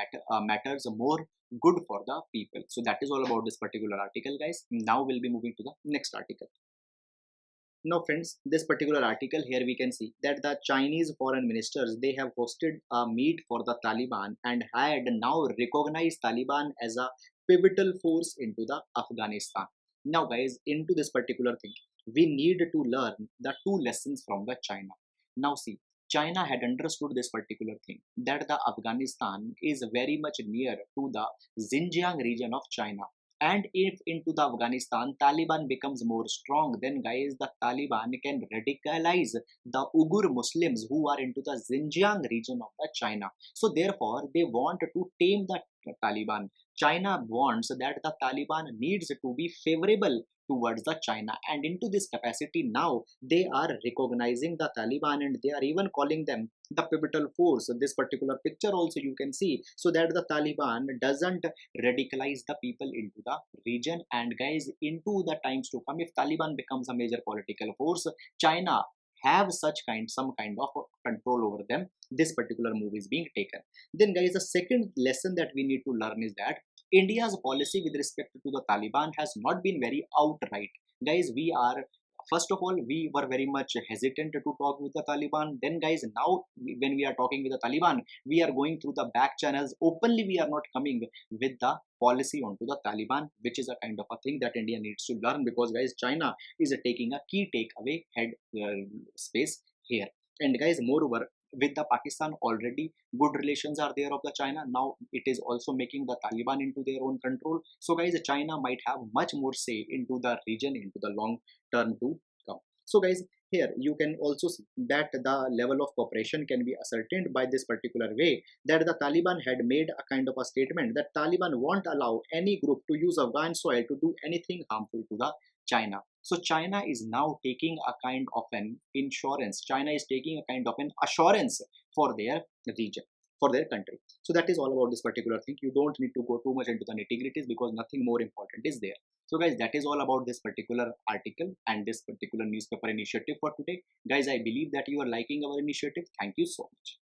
matters more good for the people. So that is all about this particular article, guys. Now we'll be moving to the next article. Now friends, this particular article here we can see that the Chinese foreign ministers, they have hosted a meet for the Taliban and had now recognized Taliban as a pivotal force into the Afghanistan. Now guys, into this particular thing, we need to learn the two lessons from the China. Now see, China had understood this particular thing, that the Afghanistan is very much near to the Xinjiang region of China. And if into the Afghanistan Taliban becomes more strong, then guys, the Taliban can radicalize the Uyghur Muslims who are into the Xinjiang region of the China. So therefore they want to tame the Taliban. China wants that the Taliban needs to be favorable towards the China, and into this capacity now they are recognizing the Taliban, and they are even calling them the pivotal force. This particular picture also you can see, so that the Taliban doesn't radicalize the people into the region. And guys, into the times to come, if Taliban becomes a major political force, China have some kind of control over them. This particular move is being taken. Then guys, the second lesson that we need to learn is that India's policy with respect to the Taliban has not been very outright. Guys, first of all, we were very much hesitant to talk with the Taliban. Then guys, now when we are talking with the Taliban, we are going through the back channels. Openly we are not coming with the policy onto the Taliban, which is a kind of a thing that India needs to learn, because guys, China is taking a key takeaway head space here. And guys, moreover, with the Pakistan already good relations are there of the China. Now it is also making the Taliban into their own control. So guys, China might have much more say into the region into the long term to come. So guys, here you can also see that the level of cooperation can be ascertained by this particular way, that the Taliban had made a kind of a statement that Taliban won't allow any group to use Afghan soil to do anything harmful to the China. So China is now taking a kind of an insurance. China is taking a kind of an assurance for their region, for their country. So that is all about this particular thing. You don't need to go too much into the nitty-gritties, because nothing more important is there. So guys, that is all about this particular article and this particular newspaper initiative for today. Guys, I believe that you are liking our initiative. Thank you so much.